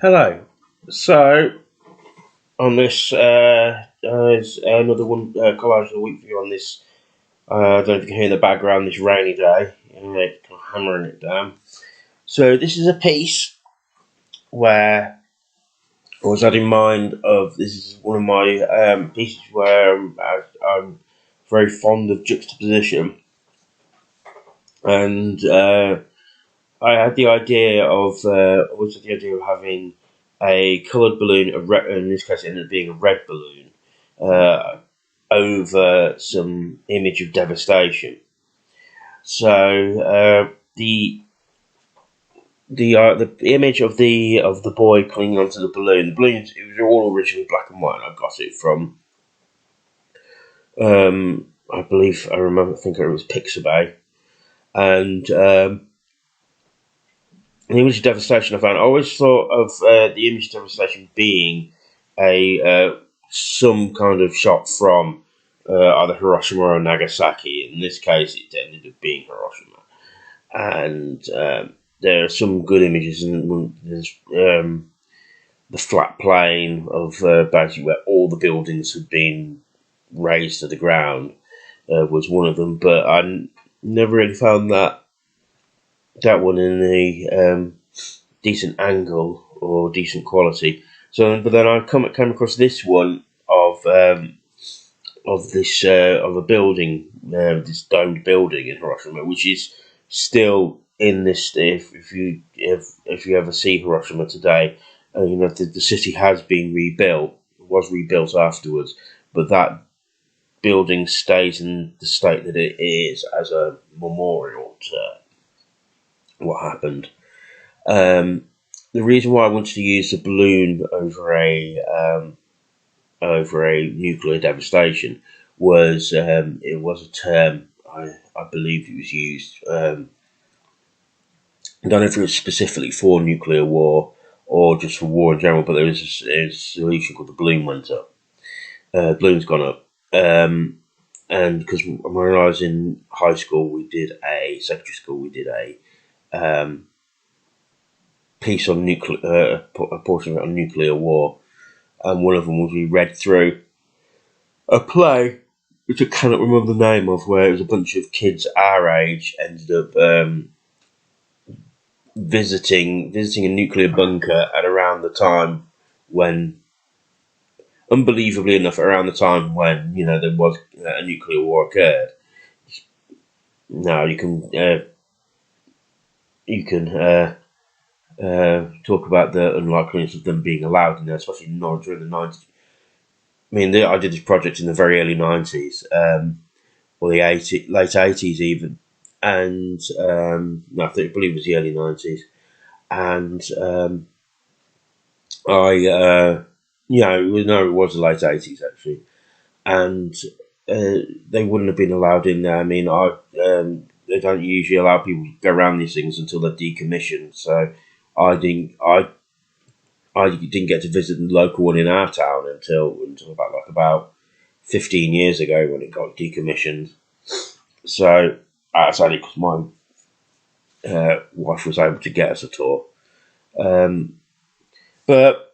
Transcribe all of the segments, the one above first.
Hello. So, on this, is another one collage of the week for you on this. I don't know if you can hear in the background this rainy day, kind of hammering it down. So, this is a piece where I was had in mind of this is one of my pieces where I'm very fond of juxtaposition, and I had the idea of always had the idea of having a coloured balloon, in this case, it ended up being a red balloon, uh, over some image of devastation. So the image of the boy clinging onto the balloon. The balloons, it was all originally black and white. And I got it from I believe I remember. I think it was Pixabay, and the image of devastation I found. I always thought of the image of devastation being a some kind of shot from either Hiroshima or Nagasaki. In this case, it ended up being Hiroshima, and there are some good images, and there's the flat plain of basically where all the buildings had been razed to the ground was one of them, but never really found that one in a decent angle or decent quality. So, but then I came across this one of this of a building, this domed building in Hiroshima, which is still in this. If you ever see Hiroshima today, the city has been rebuilt. It was rebuilt afterwards, but that building stays in the state that it is as a memorial to what happened. The reason why I wanted to use the balloon over a nuclear devastation was it was a term I believe it was used. I don't know if it was specifically for nuclear war or just for war in general, but there was a solution called the balloon went up. Balloon's gone up. And because when I was in high school, secondary school, we did a piece on nuclear, a portion of it on nuclear war, and one of them was we read through a play, which I cannot remember the name of, where it was a bunch of kids our age ended up visiting a nuclear bunker at around the time when, unbelievably enough, around the time when there was a nuclear war occurred. Now you can talk about the unlikeliness of them being allowed in there, especially not during the 90s. I mean, I did this project in the very early 90s, or the late 80s even, and no, I believe it was the early 90s, and it was the late 80s actually, and they wouldn't have been allowed in there. I mean, they don't usually allow people to go around these things until they're decommissioned, so I didn't. I didn't get to visit the local one in our town until about 15 years ago when it got decommissioned. So that's only because my wife was able to get us a tour. Um, but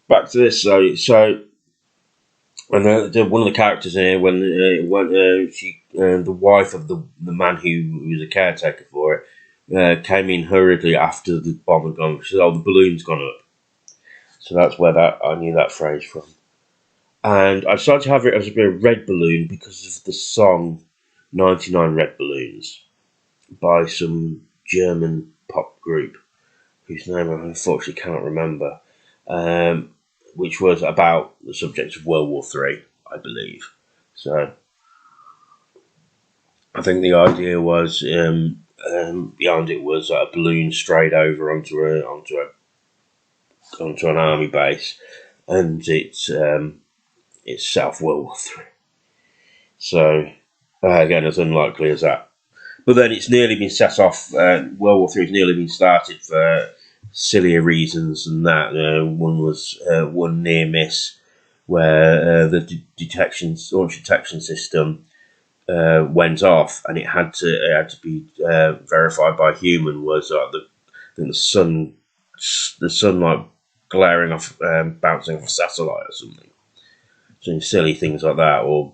back to this, and one of the characters in here, the wife of the man who was a caretaker for it, came in hurriedly after the bomb had gone. She said, "Oh, the balloon's gone up." So that's where that I knew that phrase from. And I decided to have it as a bit of red balloon because of the song 99 Red Balloons by some German pop group whose name I unfortunately cannot remember, which was about the subject of World War Three, I believe. So I think the idea was behind it was that a balloon strayed over onto an army base, and it's South World War Three. So again, as unlikely as that. But then it's nearly been set off. World War Three has nearly been started for sillier reasons than that. One was one near miss where the launch detection system went off, and it had to be verified by a human. Was I think the sun the sunlight glaring off, bouncing off a satellite or something. So silly things like that, or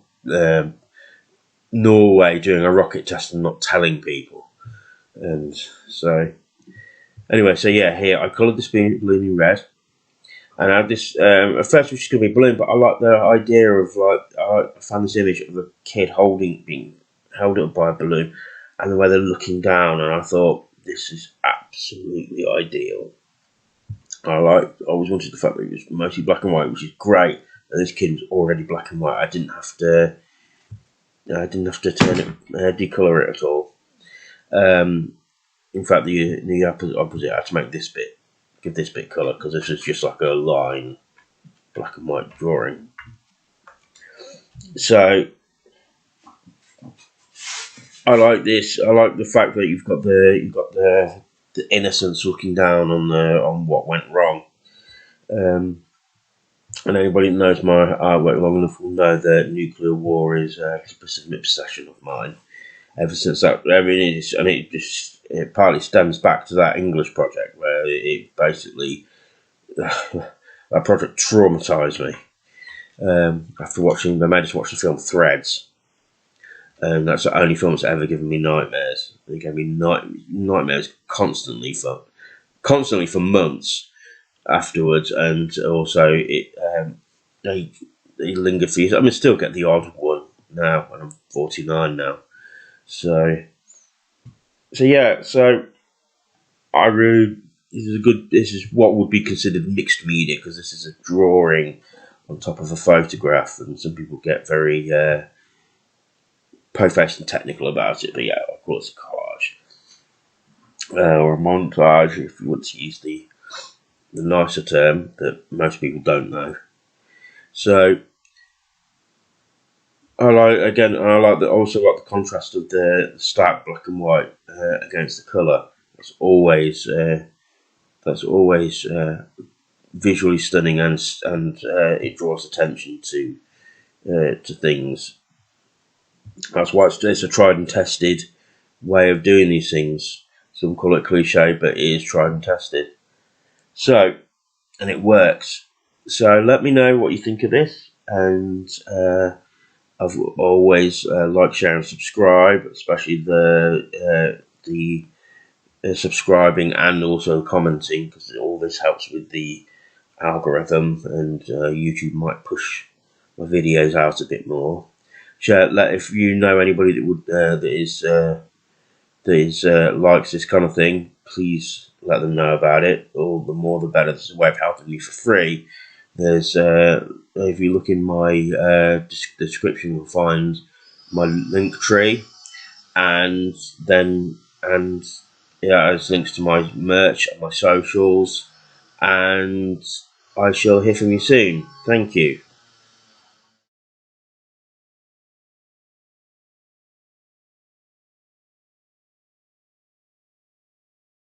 Norway doing a rocket test and not telling people. And so, anyway, so yeah, here I coloured this balloon in red. And I had this, at first it was just going to be a balloon, but I like the idea of, like, I found this image of a kid being held up by a balloon, and the way they're looking down, and I thought, this is absolutely ideal. I always wanted the fact that it was mostly black and white, which is great, and this kid was already black and white. I didn't have to turn it, decolour it at all. In fact, the opposite, I had to make this bit, give this bit colour, because this is just like a line, black and white drawing. So I like this. I like the fact that you've got the innocence looking down on what went wrong. And anybody that knows my artwork long enough will know that nuclear war is a specific obsession of mine. Ever since that, I mean, it partly stems back to that English project where it basically that project traumatised me. After watching, they made us watch the film Threads, and that's the only film that's ever given me nightmares. They gave me nightmares constantly for months afterwards, and also they linger for you. I mean, still get the odd one now, and I'm 49 now. So yeah, so I really, this is what would be considered mixed media, because this is a drawing on top of a photograph, and some people get very po-faced and technical about it, but yeah, of course, a collage. Or a montage, if you want to use the nicer term that most people don't know. So I like the contrast of the stark black and white against the colour. That's always visually stunning, and it draws attention to things. That's why it's a tried and tested way of doing these things. Some call it cliche, but it is tried and tested. So, and it works. So let me know what you think of this, and I've always like, share, and subscribe, especially the subscribing and also commenting, because all this helps with the algorithm, and YouTube might push my videos out a bit more. If you know anybody that would likes this kind of thing, please let them know about it. Or the more the better. This is a way of helping me for free. There's if you look in my description, you'll find my link tree, and there's links to my merch and my socials, and I shall hear from you soon. Thank you.